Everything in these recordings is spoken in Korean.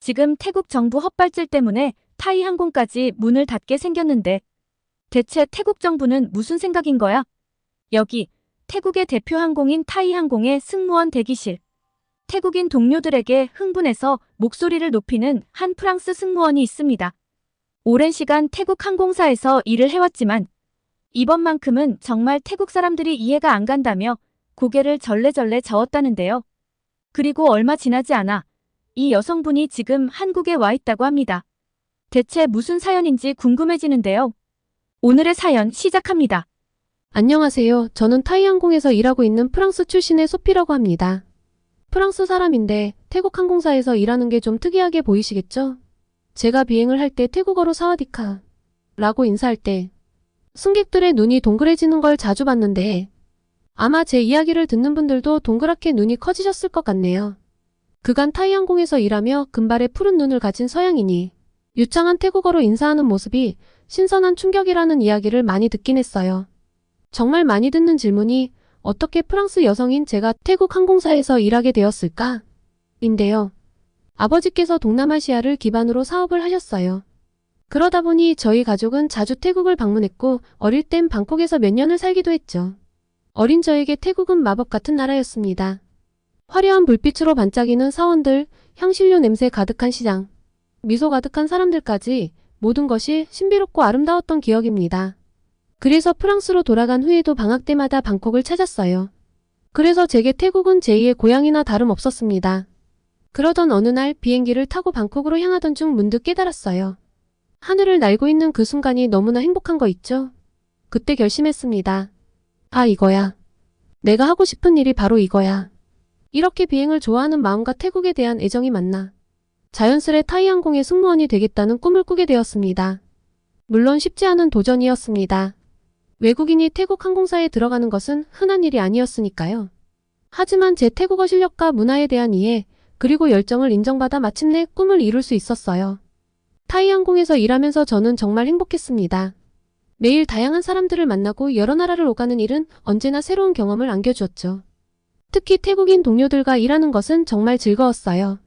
지금 태국 정부 헛발질 때문에 타이 항공까지 문을 닫게 생겼는데 대체 태국 정부는 무슨 생각인 거야? 여기 태국의 대표 항공인 타이 항공의 승무원 대기실. 태국인 동료들에게 흥분해서 목소리를 높이는 한 프랑스 승무원이 있습니다. 오랜 시간 태국 항공사에서 일을 해왔지만 이번만큼은 정말 태국 사람들이 이해가 안 간다며 고개를 절레절레 저었다는데요. 그리고 얼마 지나지 않아 이 여성분이 지금 한국에 와 있다고 합니다. 대체 무슨 사연인지 궁금해지는데요. 오늘의 사연 시작합니다. 안녕하세요. 저는 타이항공에서 일하고 있는 프랑스 출신의 소피라고 합니다. 프랑스 사람인데 태국 항공사에서 일하는 게 좀 특이하게 보이시겠죠? 제가 비행을 할 때 태국어로 사와디카 라고 인사할 때 승객들의 눈이 동그래지는 걸 자주 봤는데 아마 제 이야기를 듣는 분들도 동그랗게 눈이 커지셨을 것 같네요. 그간 타이항공에서 일하며 금발의 푸른 눈을 가진 서양인이 유창한 태국어로 인사하는 모습이 신선한 충격이라는 이야기를 많이 듣긴 했어요. 정말 많이 듣는 질문이 어떻게 프랑스 여성인 제가 태국 항공사에서 일하게 되었을까? 인데요. 아버지께서 동남아시아를 기반으로 사업을 하셨어요. 그러다 보니 저희 가족은 자주 태국을 방문했고 어릴 땐 방콕에서 몇 년을 살기도 했죠. 어린 저에게 태국은 마법 같은 나라였습니다. 화려한 불빛으로 반짝이는 사원들, 향신료 냄새 가득한 시장, 미소 가득한 사람들까지 모든 것이 신비롭고 아름다웠던 기억입니다. 그래서 프랑스로 돌아간 후에도 방학 때마다 방콕을 찾았어요. 그래서 제게 태국은 제2의 고향이나 다름없었습니다. 그러던 어느 날 비행기를 타고 방콕으로 향하던 중 문득 깨달았어요. 하늘을 날고 있는 그 순간이 너무나 행복한 거 있죠? 그때 결심했습니다. 아, 이거야. 내가 하고 싶은 일이 바로 이거야. 이렇게 비행을 좋아하는 마음과 태국에 대한 애정이 만나 자연스레 타이항공의 승무원이 되겠다는 꿈을 꾸게 되었습니다. 물론 쉽지 않은 도전이었습니다. 외국인이 태국 항공사에 들어가는 것은 흔한 일이 아니었으니까요. 하지만 제 태국어 실력과 문화에 대한 이해, 그리고 열정을 인정받아 마침내 꿈을 이룰 수 있었어요. 타이항공에서 일하면서 저는 정말 행복했습니다. 매일 다양한 사람들을 만나고 여러 나라를 오가는 일은 언제나 새로운 경험을 안겨주었죠. 특히 태국인 동료들과 일하는 것은 정말 즐거웠어요.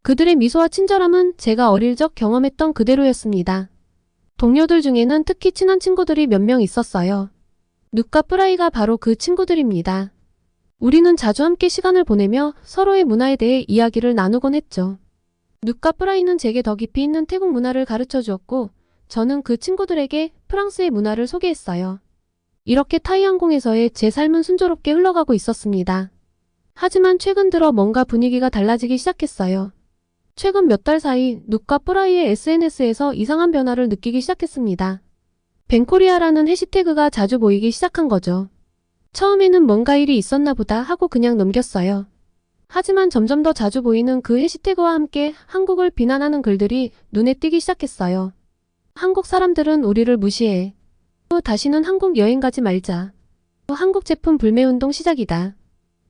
그들의 미소와 친절함은 제가 어릴 적 경험했던 그대로였습니다. 동료들 중에는 특히 친한 친구들이 몇 명 있었어요. 누카 프라이가 바로 그 친구들입니다. 우리는 자주 함께 시간을 보내며 서로의 문화에 대해 이야기를 나누곤 했죠. 누카 프라이는 제게 더 깊이 있는 태국 문화를 가르쳐 주었고 저는 그 친구들에게 프랑스의 문화를 소개했어요. 이렇게 타이항공에서의 제 삶은 순조롭게 흘러가고 있었습니다. 하지만 최근 들어 뭔가 분위기가 달라지기 시작했어요. 최근 몇 달 사이 누카 프라이의 SNS에서 이상한 변화를 느끼기 시작했습니다. 벤코리아라는 해시태그가 자주 보이기 시작한 거죠. 처음에는 뭔가 일이 있었나 보다 하고 그냥 넘겼어요. 하지만 점점 더 자주 보이는 그 해시태그와 함께 한국을 비난하는 글들이 눈에 띄기 시작했어요. 한국 사람들은 우리를 무시해. 다시는 한국 여행 가지 말자. 한국 제품 불매운동 시작이다.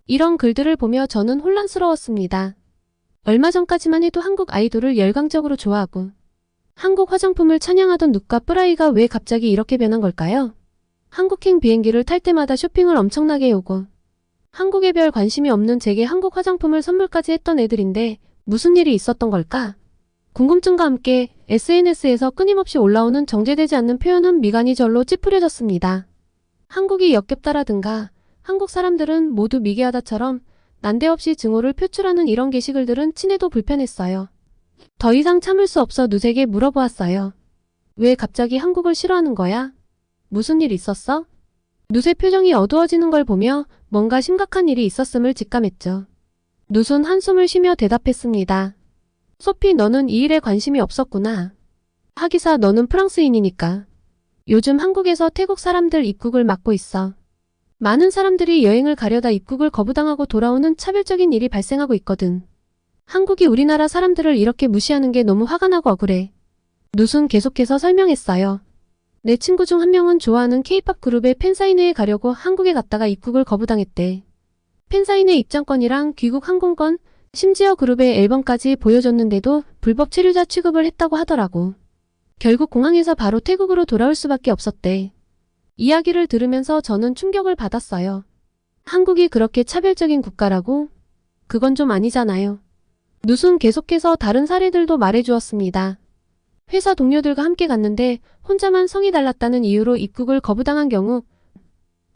이런 글들을 보며 저는 혼란스러웠습니다. 얼마 전까지만 해도 한국 아이돌을 열광적으로 좋아하고 한국 화장품을 찬양하던 누카 프라이가 왜 갑자기 이렇게 변한 걸까요? 한국행 비행기를 탈 때마다 쇼핑을 엄청나게 해오고 한국에 별 관심이 없는 제게 한국 화장품을 선물까지 했던 애들인데 무슨 일이 있었던 걸까? 궁금증과 함께 SNS에서 끊임없이 올라오는 정제되지 않는 표현은 미간이 절로 찌푸려졌습니다. 한국이 역겹다라든가 한국 사람들은 모두 미개하다처럼 난데없이 증오를 표출하는 이런 게시글들은 친해도 불편했어요. 더 이상 참을 수 없어 누색에 물어보았어요. 왜 갑자기 한국을 싫어하는 거야? 무슨 일 있었어? 누의 표정이 어두워지는 걸 보며 뭔가 심각한 일이 있었음을 직감했죠. 누은 한숨을 쉬며 대답했습니다. 소피, 너는 이 일에 관심이 없었구나. 하기사 너는 프랑스인이니까. 요즘 한국에서 태국 사람들 입국을 막고 있어. 많은 사람들이 여행을 가려다 입국을 거부당하고 돌아오는 차별적인 일이 발생하고 있거든. 한국이 우리나라 사람들을 이렇게 무시하는 게 너무 화가 나고 억울해. 누은 계속해서 설명했어요. 내 친구 중 한 명은 좋아하는 K-팝 그룹의 팬사인회에 가려고 한국에 갔다가 입국을 거부당했대. 팬사인회 입장권이랑 귀국 항공권, 심지어 그룹의 앨범까지 보여줬는데도 불법 체류자 취급을 했다고 하더라고. 결국 공항에서 바로 태국으로 돌아올 수밖에 없었대. 이야기를 들으면서 저는 충격을 받았어요. 한국이 그렇게 차별적인 국가라고? 그건 좀 아니잖아요. 누수는 계속해서 다른 사례들도 말해주었습니다. 회사 동료들과 함께 갔는데 혼자만 성이 달랐다는 이유로 입국을 거부당한 경우,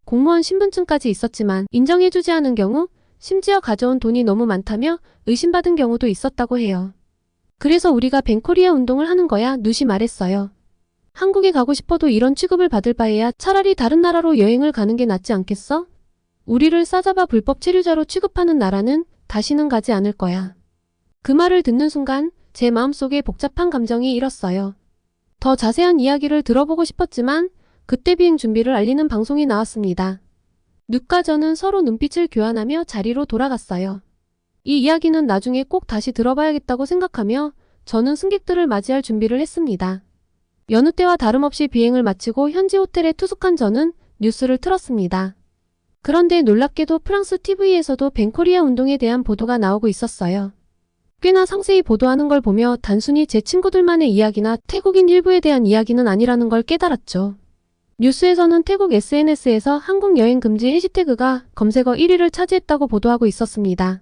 공무원 신분증까지 있었지만 인정해주지 않은 경우, 심지어 가져온 돈이 너무 많다며 의심받은 경우도 있었다고 해요. 그래서 우리가 벤코리아 운동을 하는 거야, 누시 말했어요. 한국에 가고 싶어도 이런 취급을 받을 바에야 차라리 다른 나라로 여행을 가는 게 낫지 않겠어? 우리를 싸잡아 불법 체류자로 취급하는 나라는 다시는 가지 않을 거야. 그 말을 듣는 순간 제 마음속에 복잡한 감정이 일었어요. 더 자세한 이야기를 들어보고 싶었지만 그때 비행 준비를 알리는 방송이 나왔습니다. 눅과 저는 서로 눈빛을 교환하며 자리로 돌아갔어요. 이 이야기는 나중에 꼭 다시 들어봐야겠다고 생각하며 저는 승객들을 맞이할 준비를 했습니다. 여느 때와 다름없이 비행을 마치고 현지 호텔에 투숙한 저는 뉴스를 틀었습니다. 그런데 놀랍게도 프랑스 TV에서도 벤코리아 운동에 대한 보도가 나오고 있었어요. 꽤나 상세히 보도하는 걸 보며 단순히 제 친구들만의 이야기나 태국인 일부에 대한 이야기는 아니라는 걸 깨달았죠. 뉴스에서는 태국 SNS에서 한국 여행 금지 해시태그가 검색어 1위를 차지했다고 보도하고 있었습니다.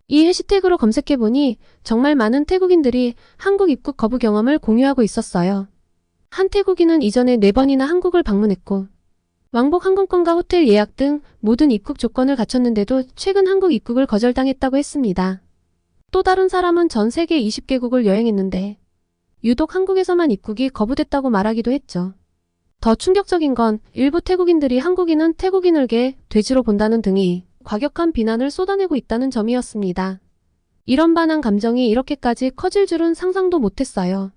이 해시태그로 검색해보니 정말 많은 태국인들이 한국 입국 거부 경험을 공유하고 있었어요. 한 태국인은 이전에 4번이나 한국을 방문했고 왕복 항공권과 호텔 예약 등 모든 입국 조건을 갖췄는데도 최근 한국 입국을 거절당했다고 했습니다. 또 다른 사람은 전 세계 20개국을 여행했는데 유독 한국에서만 입국이 거부됐다고 말하기도 했죠. 더 충격적인 건 일부 태국인들이 한국인은 태국인을게 돼지로 본다는 등이 과격한 비난을 쏟아내고 있다는 점이었습니다. 이런 반한 감정이 이렇게까지 커질 줄은 상상도 못했어요.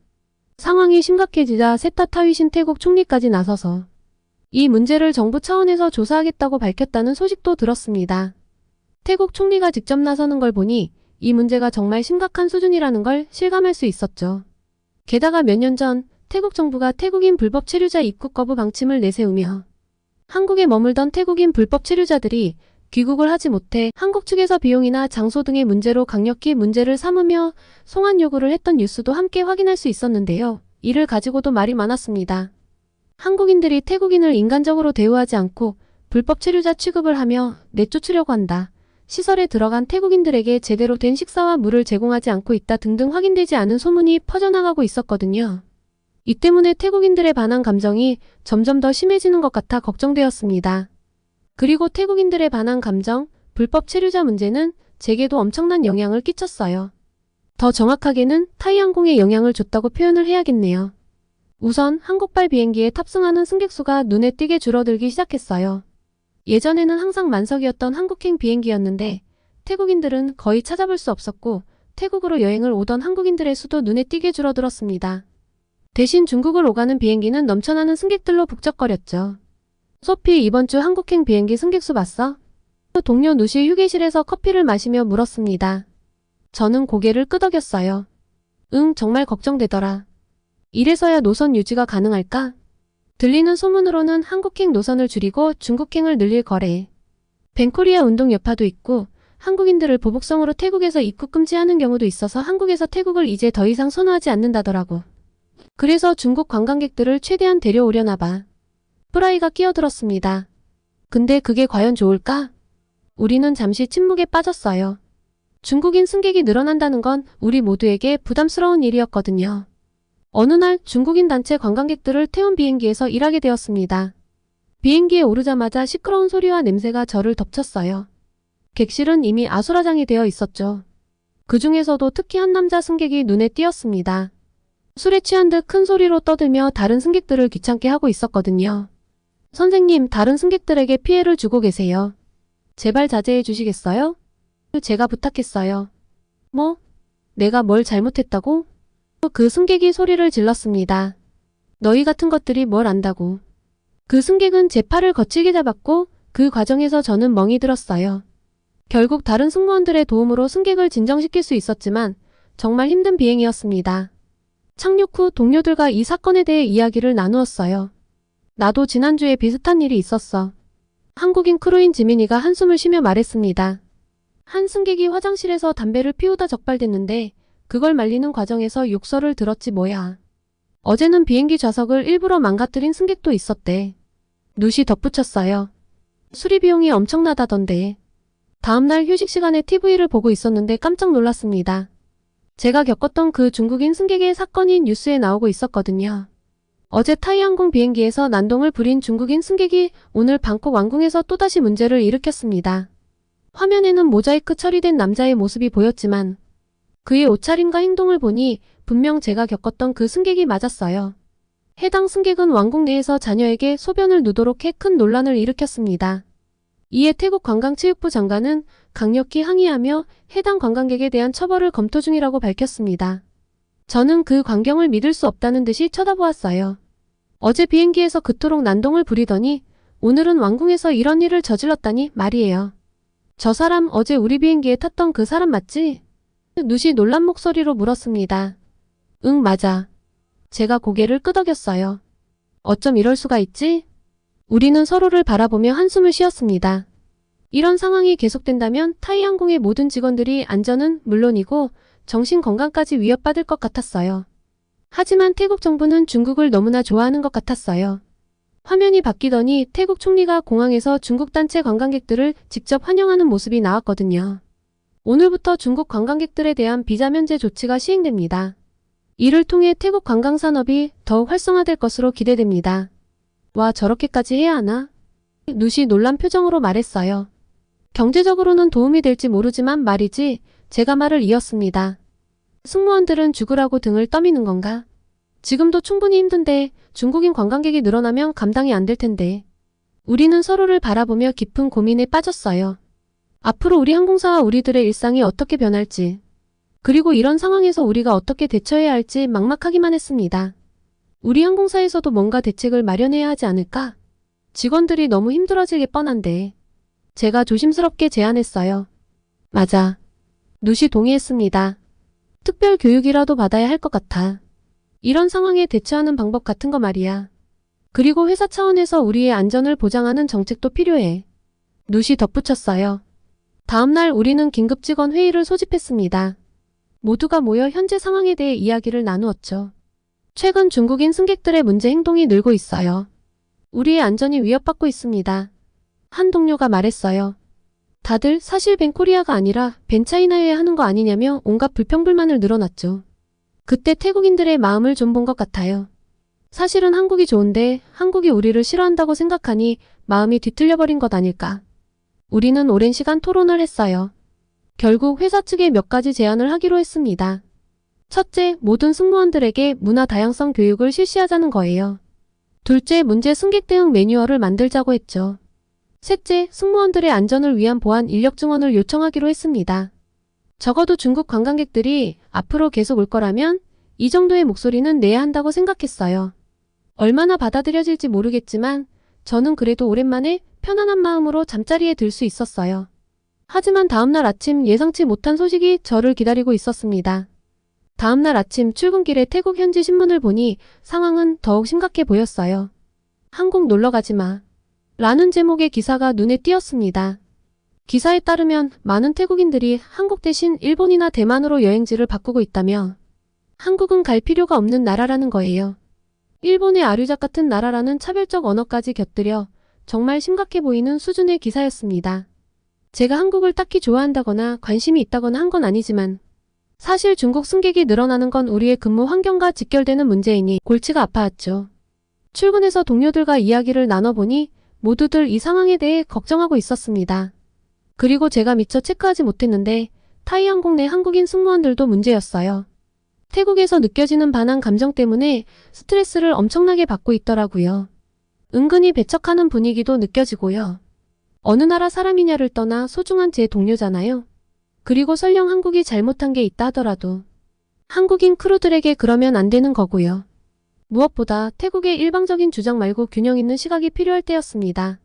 상황이 심각해지자 세타 타위신 태국 총리까지 나서서 이 문제를 정부 차원에서 조사하겠다고 밝혔다는 소식도 들었습니다. 태국 총리가 직접 나서는 걸 보니 이 문제가 정말 심각한 수준이라는 걸 실감할 수 있었죠. 게다가 몇 년 전 태국 정부가 태국인 불법 체류자 입국 거부 방침을 내세우며 한국에 머물던 태국인 불법 체류자들이 귀국을 하지 못해 한국 측에서 비용이나 장소 등의 문제로 강력히 문제를 삼으며 송환 요구를 했던 뉴스도 함께 확인할 수 있었는데요. 이를 가지고도 말이 많았습니다. 한국인들이 태국인을 인간적으로 대우하지 않고 불법 체류자 취급을 하며 내쫓으려고 한다. 시설에 들어간 태국인들에게 제대로 된 식사와 물을 제공하지 않고 있다 등등 확인되지 않은 소문이 퍼져나가고 있었거든요. 이 때문에 태국인들의 반한 감정이 점점 더 심해지는 것 같아 걱정되었습니다. 그리고 태국인들의 반한 감정, 불법 체류자 문제는 제게도 엄청난 영향을 끼쳤어요. 더 정확하게는 타이항공에 영향을 줬다고 표현을 해야겠네요. 우선 한국발 비행기에 탑승하는 승객 수가 눈에 띄게 줄어들기 시작했어요. 예전에는 항상 만석이었던 한국행 비행기였는데 태국인들은 거의 찾아볼 수 없었고 태국으로 여행을 오던 한국인들의 수도 눈에 띄게 줄어들었습니다. 대신 중국을 오가는 비행기는 넘쳐나는 승객들로 북적거렸죠. 소피, 이번 주 한국행 비행기 승객 수 봤어? 동료 누시 휴게실에서 커피를 마시며 물었습니다. 저는 고개를 끄덕였어요. 응, 정말 걱정되더라. 이래서야 노선 유지가 가능할까? 들리는 소문으로는 한국행 노선을 줄이고 중국행을 늘릴 거래. 벤코리아 운동 여파도 있고 한국인들을 보복성으로 태국에서 입국 금지하는 경우도 있어서 한국에서 태국을 이제 더 이상 선호하지 않는다더라고. 그래서 중국 관광객들을 최대한 데려오려나 봐. 프라이가 끼어들었습니다. 근데 그게 과연 좋을까? 우리는 잠시 침묵에 빠졌어요. 중국인 승객이 늘어난다는 건 우리 모두에게 부담스러운 일이었거든요. 어느 날 중국인 단체 관광객들을 태운 비행기에서 일하게 되었습니다. 비행기에 오르자마자 시끄러운 소리와 냄새가 저를 덮쳤어요. 객실은 이미 아수라장이 되어 있었죠. 그 중에서도 특히 한 남자 승객이 눈에 띄었습니다. 술에 취한 듯 큰 소리로 떠들며 다른 승객들을 귀찮게 하고 있었거든요. 선생님, 다른 승객들에게 피해를 주고 계세요. 제발 자제해 주시겠어요? 제가 부탁했어요. 뭐? 내가 뭘 잘못했다고? 그 승객이 소리를 질렀습니다. 너희 같은 것들이 뭘 안다고. 그 승객은 제 팔을 거칠게 잡았고 그 과정에서 저는 멍이 들었어요. 결국 다른 승무원들의 도움으로 승객을 진정시킬 수 있었지만 정말 힘든 비행이었습니다. 착륙 후 동료들과 이 사건에 대해 이야기를 나누었어요. 나도 지난주에 비슷한 일이 있었어. 한국인 크루인 지민이가 한숨을 쉬며 말했습니다. 한 승객이 화장실에서 담배를 피우다 적발됐는데 그걸 말리는 과정에서 욕설을 들었지 뭐야. 어제는 비행기 좌석을 일부러 망가뜨린 승객도 있었대. 누시 덧붙였어요. 수리 비용이 엄청나다던데. 다음날 휴식 시간에 TV를 보고 있었는데 깜짝 놀랐습니다. 제가 겪었던 그 중국인 승객의 사건이 뉴스에 나오고 있었거든요. 어제 타이항공 비행기에서 난동을 부린 중국인 승객이 오늘 방콕 왕궁에서 또다시 문제를 일으켰습니다. 화면에는 모자이크 처리된 남자의 모습이 보였지만 그의 옷차림과 행동을 보니 분명 제가 겪었던 그 승객이 맞았어요. 해당 승객은 왕궁 내에서 자녀에게 소변을 누도록 해 큰 논란을 일으켰습니다. 이에 태국 관광체육부 장관은 강력히 항의하며 해당 관광객에 대한 처벌을 검토 중이라고 밝혔습니다. 저는 그 광경을 믿을 수 없다는 듯이 쳐다보았어요. 어제 비행기에서 그토록 난동을 부리더니 오늘은 왕궁에서 이런 일을 저질렀다니 말이에요. 저 사람 어제 우리 비행기에 탔던 그 사람 맞지? 누시 놀란 목소리로 물었습니다. 응, 맞아. 제가 고개를 끄덕였어요. 어쩜 이럴 수가 있지? 우리는 서로를 바라보며 한숨을 쉬었습니다. 이런 상황이 계속된다면 타이항공의 모든 직원들이 안전은 물론이고 정신 건강까지 위협받을 것 같았어요. 하지만 태국 정부는 중국을 너무나 좋아하는 것 같았어요. 화면이 바뀌더니 태국 총리가 공항에서 중국 단체 관광객들을 직접 환영하는 모습이 나왔거든요. 오늘부터 중국 관광객들에 대한 비자 면제 조치가 시행됩니다. 이를 통해 태국 관광산업이 더욱 활성화될 것으로 기대됩니다. 와, 저렇게까지 해야 하나? 누시 놀란 표정으로 말했어요. 경제적으로는 도움이 될지 모르지만 말이지. 제가 말을 이었습니다. 승무원들은 죽으라고 등을 떠미는 건가? 지금도 충분히 힘든데 중국인 관광객이 늘어나면 감당이 안 될 텐데. 우리는 서로를 바라보며 깊은 고민에 빠졌어요. 앞으로 우리 항공사와 우리들의 일상이 어떻게 변할지, 그리고 이런 상황에서 우리가 어떻게 대처해야 할지 막막하기만 했습니다. 우리 항공사에서도 뭔가 대책을 마련해야 하지 않을까? 직원들이 너무 힘들어질 게 뻔한데. 제가 조심스럽게 제안했어요. 맞아. 누시 동의했습니다. 특별 교육이라도 받아야 할 것 같아. 이런 상황에 대처하는 방법 같은 거 말이야. 그리고 회사 차원에서 우리의 안전을 보장하는 정책도 필요해. 누시 덧붙였어요. 다음날 우리는 긴급 직원 회의를 소집했습니다. 모두가 모여 현재 상황에 대해 이야기를 나누었죠. 최근 중국인 승객들의 문제 행동이 늘고 있어요. 우리의 안전이 위협받고 있습니다. 한 동료가 말했어요. 다들 사실 벤코리아가 아니라 벤차이나여야 하는 거 아니냐며 온갖 불평불만을 늘어놨죠. 그때 태국인들의 마음을 좀 본 것 같아요. 사실은 한국이 좋은데 한국이 우리를 싫어한다고 생각하니 마음이 뒤틀려버린 것 아닐까. 우리는 오랜 시간 토론을 했어요. 결국 회사 측에 몇 가지 제안을 하기로 했습니다. 첫째, 모든 승무원들에게 문화 다양성 교육을 실시하자는 거예요. 둘째, 문제 승객 대응 매뉴얼을 만들자고 했죠. 셋째, 승무원들의 안전을 위한 보안 인력 증원을 요청하기로 했습니다. 적어도 중국 관광객들이 앞으로 계속 올 거라면 이 정도의 목소리는 내야 한다고 생각했어요. 얼마나 받아들여질지 모르겠지만 저는 그래도 오랜만에 편안한 마음으로 잠자리에 들 수 있었어요. 하지만 다음날 아침 예상치 못한 소식이 저를 기다리고 있었습니다. 다음날 아침 출근길에 태국 현지 신문을 보니 상황은 더욱 심각해 보였어요. 한국 놀러 가지 마. 라는 제목의 기사가 눈에 띄었습니다. 기사에 따르면 많은 태국인들이 한국 대신 일본이나 대만으로 여행지를 바꾸고 있다며 한국은 갈 필요가 없는 나라라는 거예요. 일본의 아류작 같은 나라라는 차별적 언어까지 곁들여 정말 심각해 보이는 수준의 기사였습니다. 제가 한국을 딱히 좋아한다거나 관심이 있다거나 한 건 아니지만 사실 중국 승객이 늘어나는 건 우리의 근무 환경과 직결되는 문제이니 골치가 아파왔죠. 출근해서 동료들과 이야기를 나눠보니 모두들 이 상황에 대해 걱정하고 있었습니다. 그리고 제가 미처 체크하지 못했는데 타이항공 내 한국인 승무원들도 문제였어요. 태국에서 느껴지는 반한 감정 때문에 스트레스를 엄청나게 받고 있더라고요. 은근히 배척하는 분위기도 느껴지고요. 어느 나라 사람이냐를 떠나 소중한 제 동료잖아요. 그리고 설령 한국이 잘못한 게 있다 하더라도 한국인 크루들에게 그러면 안 되는 거고요. 무엇보다 태국의 일방적인 주장 말고 균형 있는 시각이 필요할 때였습니다.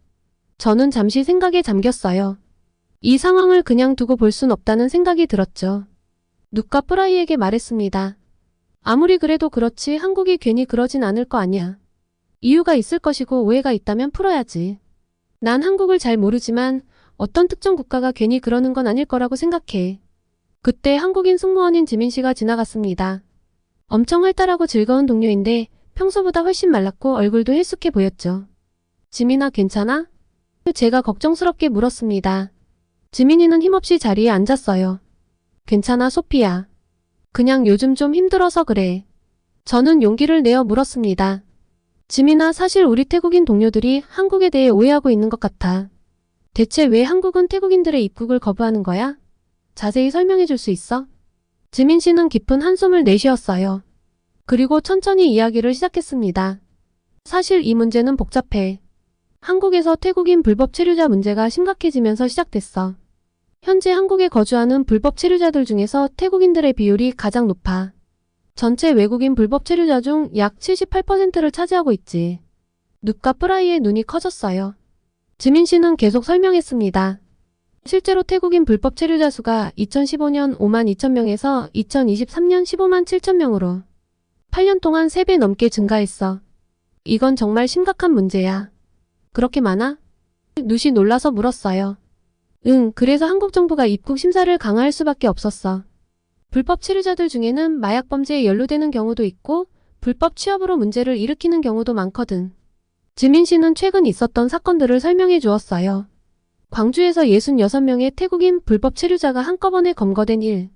저는 잠시 생각에 잠겼어요. 이 상황을 그냥 두고 볼 순 없다는 생각이 들었죠. 누카 프라이에게 말했습니다. 아무리 그래도 그렇지 한국이 괜히 그러진 않을 거 아니야. 이유가 있을 것이고 오해가 있다면 풀어야지. 난 한국을 잘 모르지만 어떤 특정 국가가 괜히 그러는 건 아닐 거라고 생각해. 그때 한국인 승무원인 지민 씨가 지나갔습니다. 엄청 활달하고 즐거운 동료인데 평소보다 훨씬 말랐고 얼굴도 헬쑥해 보였죠. 지민아, 괜찮아? 제가 걱정스럽게 물었습니다. 지민이는 힘없이 자리에 앉았어요. 괜찮아, 소피야. 그냥 요즘 좀 힘들어서 그래. 저는 용기를 내어 물었습니다. 지민아, 사실 우리 태국인 동료들이 한국에 대해 오해하고 있는 것 같아. 대체 왜 한국은 태국인들의 입국을 거부하는 거야? 자세히 설명해 줄 수 있어? 지민 씨는 깊은 한숨을 내쉬었어요. 그리고 천천히 이야기를 시작했습니다. 사실 이 문제는 복잡해. 한국에서 태국인 불법 체류자 문제가 심각해지면서 시작됐어. 현재 한국에 거주하는 불법 체류자들 중에서 태국인들의 비율이 가장 높아. 전체 외국인 불법 체류자 중 약 78%를 차지하고 있지. 눕과 프라이의 눈이 커졌어요. 지민 씨는 계속 설명했습니다. 실제로 태국인 불법 체류자 수가 2015년 5만 2천 명에서 2023년 15만 7천 명으로 8년 동안 3배 넘게 증가했어. 이건 정말 심각한 문제야. 그렇게 많아? 누시 놀라서 물었어요. 응, 그래서 한국 정부가 입국 심사를 강화할 수밖에 없었어. 불법 체류자들 중에는 마약 범죄에 연루되는 경우도 있고 불법 취업으로 문제를 일으키는 경우도 많거든. 지민 씨는 최근 있었던 사건들을 설명해 주었어요. 광주에서 66명의 태국인 불법 체류자가 한꺼번에 검거된 일.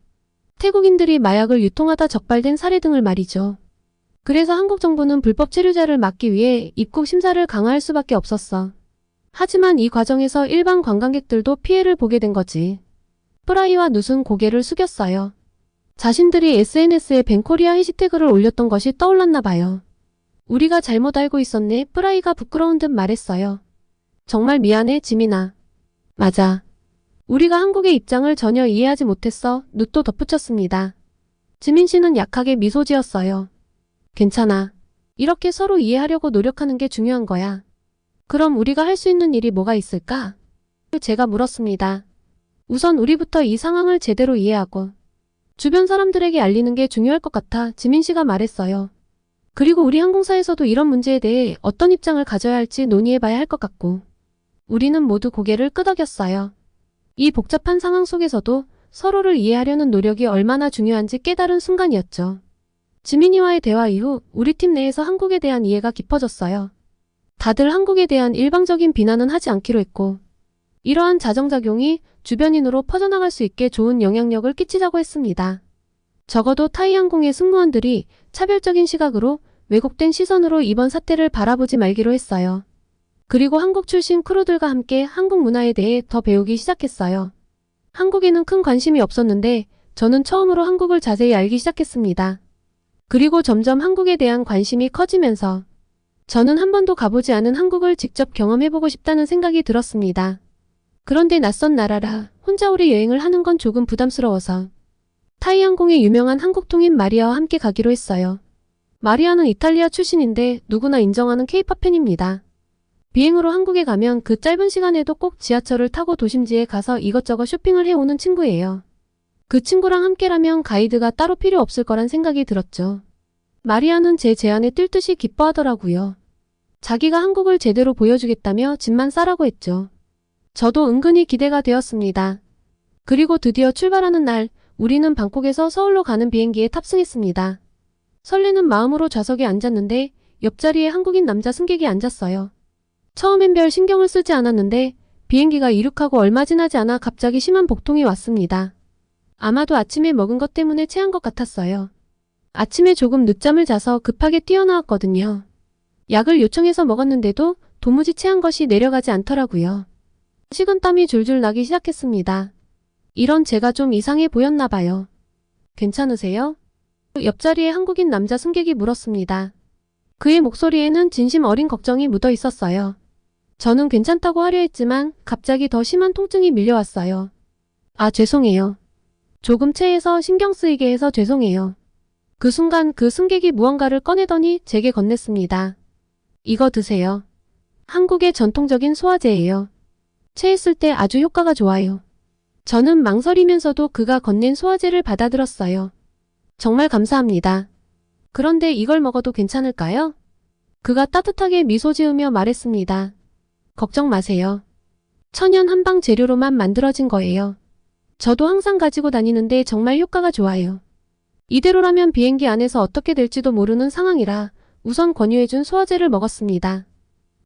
태국인들이 마약을 유통하다 적발된 사례 등을 말이죠. 그래서 한국 정부는 불법 체류자를 막기 위해 입국 심사를 강화할 수밖에 없었어. 하지만 이 과정에서 일반 관광객들도 피해를 보게 된 거지. 프라이와 눕은 고개를 숙였어요. 자신들이 SNS에 벤코리아 해시태그를 올렸던 것이 떠올랐나 봐요. 우리가 잘못 알고 있었네. 프라이가 부끄러운 듯 말했어요. 정말 미안해, 지민아. 맞아. 우리가 한국의 입장을 전혀 이해하지 못했어. 눕도 덧붙였습니다. 지민 씨는 약하게 미소 지었어요. 괜찮아. 이렇게 서로 이해하려고 노력하는 게 중요한 거야. 그럼 우리가 할 수 있는 일이 뭐가 있을까? 제가 물었습니다. 우선 우리부터 이 상황을 제대로 이해하고 주변 사람들에게 알리는 게 중요할 것 같아 지민 씨가 말했어요. 그리고 우리 항공사에서도 이런 문제에 대해 어떤 입장을 가져야 할지 논의해봐야 할 것 같고. 우리는 모두 고개를 끄덕였어요. 이 복잡한 상황 속에서도 서로를 이해하려는 노력이 얼마나 중요한지 깨달은 순간이었죠. 지민이와의 대화 이후 우리 팀 내에서 한국에 대한 이해가 깊어졌어요. 다들 한국에 대한 일방적인 비난은 하지 않기로 했고 이러한 자정작용이 주변인으로 퍼져나갈 수 있게 좋은 영향력을 끼치자고 했습니다. 적어도 타이항공의 승무원들이 차별적인 시각으로 왜곡된 시선으로 이번 사태를 바라보지 말기로 했어요. 그리고 한국 출신 크루들과 함께 한국 문화에 대해 더 배우기 시작했어요. 한국에는 큰 관심이 없었는데 저는 처음으로 한국을 자세히 알기 시작했습니다. 그리고 점점 한국에 대한 관심이 커지면서 저는 한 번도 가보지 않은 한국을 직접 경험해보고 싶다는 생각이 들었습니다. 그런데 낯선 나라라 혼자 오래 여행을 하는 건 조금 부담스러워서 타이항공의 유명한 한국통인 마리아와 함께 가기로 했어요. 마리아는 이탈리아 출신인데 누구나 인정하는 케이팝 팬입니다. 비행으로 한국에 가면 그 짧은 시간에도 꼭 지하철을 타고 도심지에 가서 이것저것 쇼핑을 해오는 친구예요. 그 친구랑 함께라면 가이드가 따로 필요 없을 거란 생각이 들었죠. 마리아는 제 제안에 뛸 듯이 기뻐하더라고요. 자기가 한국을 제대로 보여주겠다며 짐만 싸라고 했죠. 저도 은근히 기대가 되었습니다. 그리고 드디어 출발하는 날 우리는 방콕에서 서울로 가는 비행기에 탑승했습니다. 설레는 마음으로 좌석에 앉았는데 옆자리에 한국인 남자 승객이 앉았어요. 처음엔 별 신경을 쓰지 않았는데 비행기가 이륙하고 얼마 지나지 않아 갑자기 심한 복통이 왔습니다. 아마도 아침에 먹은 것 때문에 체한 것 같았어요. 아침에 조금 늦잠을 자서 급하게 뛰어나왔거든요. 약을 요청해서 먹었는데도 도무지 체한 것이 내려가지 않더라고요. 식은땀이 줄줄 나기 시작했습니다. 이런 제가 좀 이상해 보였나 봐요. 괜찮으세요? 옆자리에 한국인 남자 승객이 물었습니다. 그의 목소리에는 진심 어린 걱정이 묻어 있었어요. 저는 괜찮다고 하려 했지만 갑자기 더 심한 통증이 밀려왔어요. 아, 죄송해요. 조금 체해서 신경 쓰이게 해서 죄송해요. 그 순간 그 승객이 무언가를 꺼내더니 제게 건넸습니다. 이거 드세요. 한국의 전통적인 소화제예요. 체했을 때 아주 효과가 좋아요. 저는 망설이면서도 그가 건넨 소화제를 받아들었어요. 정말 감사합니다. 그런데 이걸 먹어도 괜찮을까요? 그가 따뜻하게 미소 지으며 말했습니다. 걱정 마세요. 천연 한방 재료로만 만들어진 거예요. 저도 항상 가지고 다니는데 정말 효과가 좋아요. 이대로라면 비행기 안에서 어떻게 될지도 모르는 상황이라 우선 권유해준 소화제를 먹었습니다.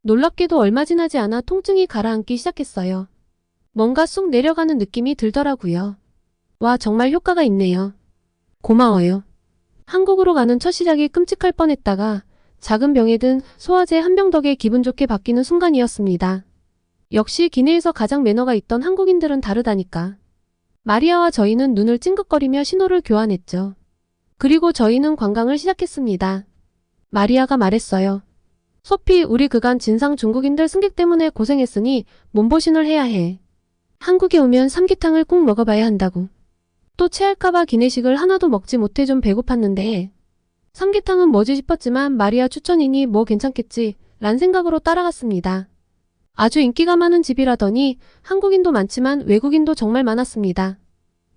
놀랍게도 얼마 지나지 않아 통증이 가라앉기 시작했어요. 뭔가 쑥 내려가는 느낌이 들더라고요. 와, 정말 효과가 있네요. 고마워요. 한국으로 가는 첫 시작이 끔찍할 뻔했다가 작은 병에 든 소화제 한 병 덕에 기분 좋게 바뀌는 순간이었습니다. 역시 기내에서 가장 매너가 있던 한국인들은 다르다니까. 마리아와 저희는 눈을 찡긋거리며 신호를 교환했죠. 그리고 저희는 관광을 시작했습니다. 마리아가 말했어요. 소피, 우리 그간 진상 중국인들 승객 때문에 고생했으니 몸보신을 해야 해. 한국에 오면 삼계탕을 꼭 먹어봐야 한다고. 또 체할까봐 기내식을 하나도 먹지 못해 좀 배고팠는데 삼계탕은 뭐지 싶었지만 마리아 추천이니 뭐 괜찮겠지 란 생각으로 따라갔습니다. 아주 인기가 많은 집이라더니 한국인도 많지만 외국인도 정말 많았습니다.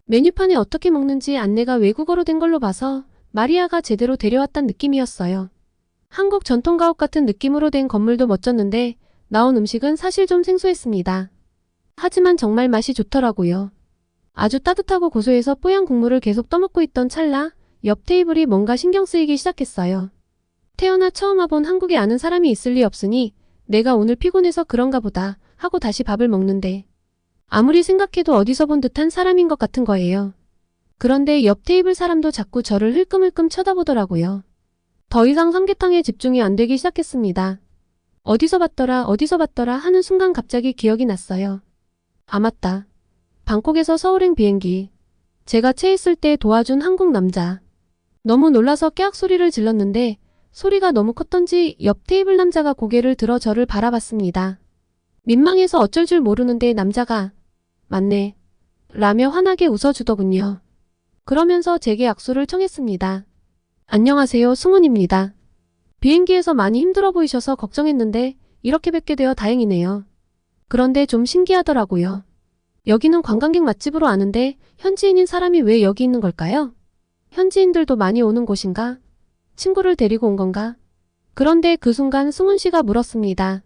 메뉴판에 어떻게 먹는지 안내가 외국어로 된 걸로 봐서 마리아가 제대로 데려왔단 느낌이었어요. 한국 전통가옥 같은 느낌으로 된 건물도 멋졌는데 나온 음식은 사실 좀 생소했습니다. 하지만 정말 맛이 좋더라고요. 아주 따뜻하고 고소해서 뽀얀 국물을 계속 떠먹고 있던 찰나 옆 테이블이 뭔가 신경 쓰이기 시작했어요. 태어나 처음 와본 한국에 아는 사람이 있을 리 없으니 내가 오늘 피곤해서 그런가 보다 하고 다시 밥을 먹는데 아무리 생각해도 어디서 본 듯한 사람인 것 같은 거예요. 그런데 옆 테이블 사람도 자꾸 저를 흘끔흘끔 쳐다보더라고요. 더 이상 삼계탕에 집중이 안 되기 시작했습니다. 어디서 봤더라 하는 순간 갑자기 기억이 났어요. 아 맞다. 방콕에서 서울행 비행기. 제가 체했을 때 도와준 한국 남자. 너무 놀라서 깨악 소리를 질렀는데 소리가 너무 컸던지 옆 테이블 남자가 고개를 들어 저를 바라봤습니다. 민망해서 어쩔 줄 모르는데 남자가 맞네 라며 환하게 웃어주더군요. 그러면서 제게 약수를 청했습니다. 안녕하세요, 승훈입니다. 비행기에서 많이 힘들어 보이셔서 걱정했는데 이렇게 뵙게 되어 다행이네요. 그런데 좀 신기하더라고요. 여기는 관광객 맛집으로 아는데 현지인인 사람이 왜 여기 있는 걸까요? 현지인들도 많이 오는 곳인가? 친구를 데리고 온 건가? 그런데 그 순간 승훈 씨가 물었습니다.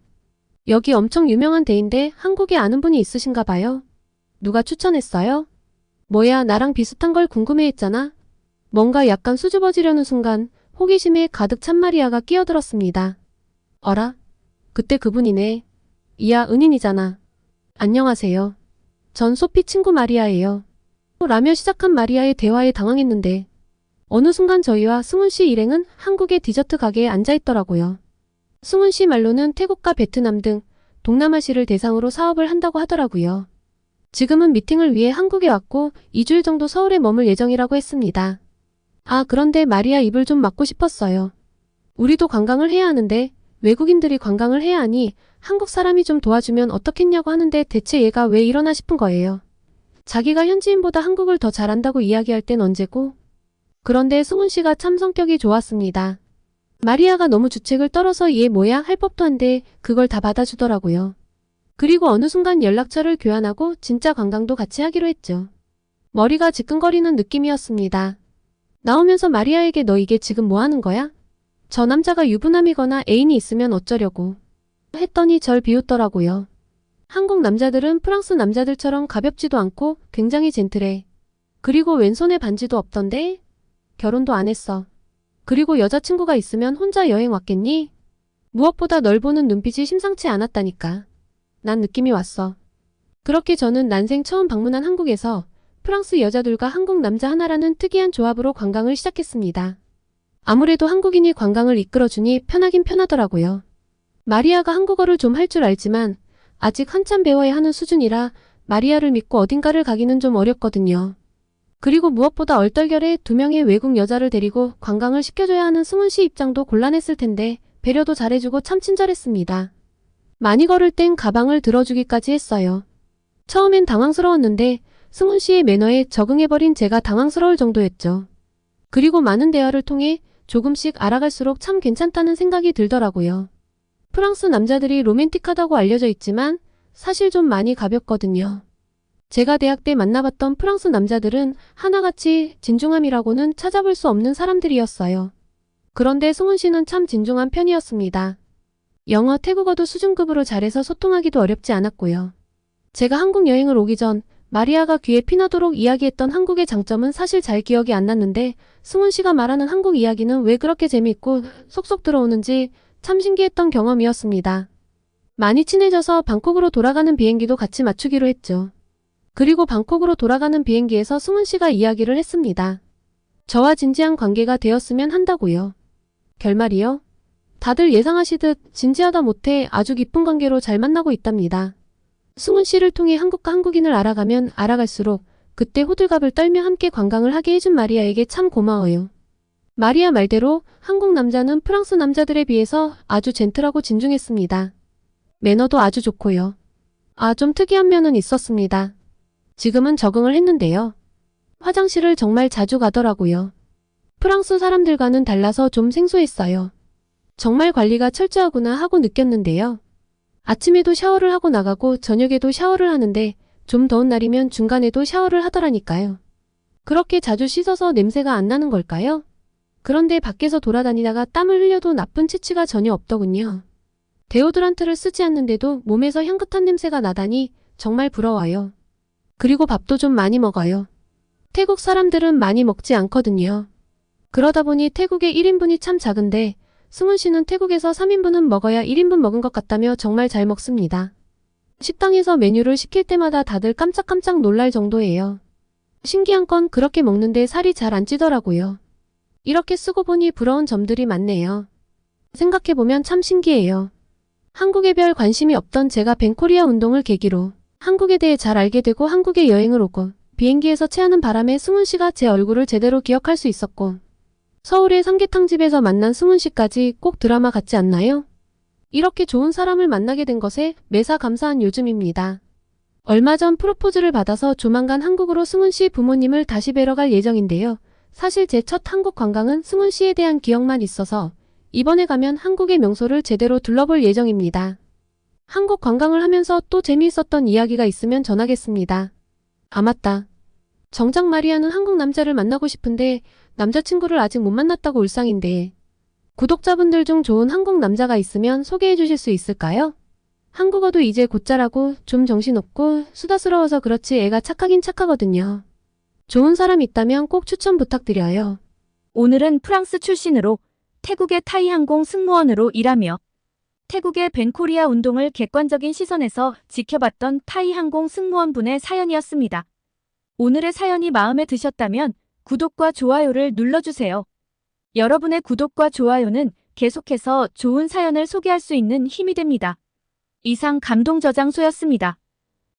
여기 엄청 유명한 데인데 한국에 아는 분이 있으신가 봐요? 누가 추천했어요? 뭐야, 나랑 비슷한 걸 궁금해했잖아. 뭔가 약간 수줍어지려는 순간 호기심에 가득 찬 마리아가 끼어들었습니다. 어라? 그때 그분이네. 이야, 은인이잖아. 안녕하세요. 전 소피 친구 마리아예요. 라며 시작한 마리아의 대화에 당황했는데 어느 순간 저희와 승훈 씨 일행은 한국의 디저트 가게에 앉아있더라고요. 승훈 씨 말로는 태국과 베트남 등 동남아시를 대상으로 사업을 한다고 하더라고요. 지금은 미팅을 위해 한국에 왔고 2주일 정도 서울에 머물 예정이라고 했습니다. 아, 그런데 마리아 입을 좀 막고 싶었어요. 우리도 관광을 해야 하는데 외국인들이 관광을 해야 하니 한국 사람이 좀 도와주면 어떻겠냐고 하는데 대체 얘가 왜 이러나 싶은 거예요. 자기가 현지인보다 한국을 더 잘한다고 이야기할 땐 언제고? 그런데 승훈 씨가 참 성격이 좋았습니다. 마리아가 너무 주책을 떨어서 얘 뭐야 할 법도 한데 그걸 다 받아주더라고요. 그리고 어느 순간 연락처를 교환하고 진짜 관광도 같이 하기로 했죠. 머리가 지끈거리는 느낌이었습니다. 나오면서 마리아에게 너 이게 지금 뭐 하는 거야? 저 남자가 유부남이거나 애인이 있으면 어쩌려고 했더니 절 비웃더라고요. 한국 남자들은 프랑스 남자들처럼 가볍지도 않고 굉장히 젠틀해. 그리고 왼손에 반지도 없던데? 결혼도 안 했어. 그리고 여자친구가 있으면 혼자 여행 왔겠니? 무엇보다 널 보는 눈빛이 심상치 않았다니까. 난 느낌이 왔어. 그렇게 저는 난생 처음 방문한 한국에서 프랑스 여자들과 한국 남자 하나라는 특이한 조합으로 관광을 시작했습니다. 아무래도 한국인이 관광을 이끌어주니 편하긴 편하더라고요. 마리아가 한국어를 좀 할 줄 알지만 아직 한참 배워야 하는 수준이라 마리아를 믿고 어딘가를 가기는 좀 어렵거든요. 그리고 무엇보다 얼떨결에 2명의 외국 여자를 데리고 관광을 시켜줘야 하는 승훈 씨 입장도 곤란했을 텐데 배려도 잘해주고 참 친절했습니다. 많이 걸을 땐 가방을 들어주기까지 했어요. 처음엔 당황스러웠는데 승훈 씨의 매너에 적응해버린 제가 당황스러울 정도였죠. 그리고 많은 대화를 통해 조금씩 알아갈수록 참 괜찮다는 생각이 들더라고요. 프랑스 남자들이 로맨틱하다고 알려져 있지만 사실 좀 많이 가볍거든요. 제가 대학 때 만나봤던 프랑스 남자들은 하나같이 진중함이라고는 찾아볼 수 없는 사람들이었어요. 그런데 승훈 씨는 참 진중한 편이었습니다. 영어, 태국어도 수준급으로 잘해서 소통하기도 어렵지 않았고요. 제가 한국 여행을 오기 전 마리아가 귀에 피나도록 이야기했던 한국의 장점은 사실 잘 기억이 안 났는데 승훈 씨가 말하는 한국 이야기는 왜 그렇게 재미있고 속속 들어오는지 참 신기했던 경험이었습니다. 많이 친해져서 방콕으로 돌아가는 비행기도 같이 맞추기로 했죠. 그리고 방콕으로 돌아가는 비행기에서 승훈 씨가 이야기를 했습니다. 저와 진지한 관계가 되었으면 한다고요. 결말이요? 다들 예상하시듯 진지하다 못해 아주 깊은 관계로 잘 만나고 있답니다. 승훈 씨를 통해 한국과 한국인을 알아가면 알아갈수록 그때 호들갑을 떨며 함께 관광을 하게 해준 마리아에게 참 고마워요. 마리아 말대로 한국 남자는 프랑스 남자들에 비해서 아주 젠틀하고 진중했습니다. 매너도 아주 좋고요. 좀 특이한 면은 있었습니다. 지금은 적응을 했는데요. 화장실을 정말 자주 가더라고요. 프랑스 사람들과는 달라서 좀 생소했어요. 정말 관리가 철저하구나 하고 느꼈는데요. 아침에도 샤워를 하고 나가고 저녁에도 샤워를 하는데 좀 더운 날이면 중간에도 샤워를 하더라니까요. 그렇게 자주 씻어서 냄새가 안 나는 걸까요? 그런데 밖에서 돌아다니다가 땀을 흘려도 나쁜 치치가 전혀 없더군요. 데오드란트를 쓰지 않는데도 몸에서 향긋한 냄새가 나다니 정말 부러워요. 그리고 밥도 좀 많이 먹어요. 태국 사람들은 많이 먹지 않거든요. 그러다 보니 태국의 1인분이 참 작은데 승훈 씨는 태국에서 3인분은 먹어야 1인분 먹은 것 같다며 정말 잘 먹습니다. 식당에서 메뉴를 시킬 때마다 다들 깜짝깜짝 놀랄 정도예요. 신기한 건 그렇게 먹는데 살이 잘 안 찌더라고요. 이렇게 쓰고 보니 부러운 점들이 많네요. 생각해보면 참 신기해요. 한국에 별 관심이 없던 제가 벤코리아 운동을 계기로 한국에 대해 잘 알게 되고 한국에 여행을 오고 비행기에서 체하는 바람에 승훈 씨가 제 얼굴을 제대로 기억할 수 있었고 서울의 삼계탕집에서 만난 승훈 씨까지 꼭 드라마 같지 않나요? 이렇게 좋은 사람을 만나게 된 것에 매사 감사한 요즘입니다. 얼마 전 프로포즈를 받아서 조만간 한국으로 승훈 씨 부모님을 다시 뵈러 갈 예정인데요. 사실 제 첫 한국 관광은 승훈 씨에 대한 기억만 있어서 이번에 가면 한국의 명소를 제대로 둘러볼 예정입니다. 한국 관광을 하면서 또 재미있었던 이야기가 있으면 전하겠습니다. 맞다. 정작 마리아는 한국 남자를 만나고 싶은데 남자친구를 아직 못 만났다고 울상인데 구독자분들 중 좋은 한국 남자가 있으면 소개해 주실 수 있을까요? 한국어도 이제 곧잘하고 좀 정신없고 수다스러워서 그렇지 애가 착하긴 착하거든요. 좋은 사람 있다면 꼭 추천 부탁드려요. 오늘은 프랑스 출신으로 태국의 타이항공 승무원으로 일하며 태국의 벤코리아 운동을 객관적인 시선에서 지켜봤던 타이항공 승무원분의 사연이었습니다. 오늘의 사연이 마음에 드셨다면 구독과 좋아요를 눌러주세요. 여러분의 구독과 좋아요는 계속해서 좋은 사연을 소개할 수 있는 힘이 됩니다. 이상 감동저장소였습니다.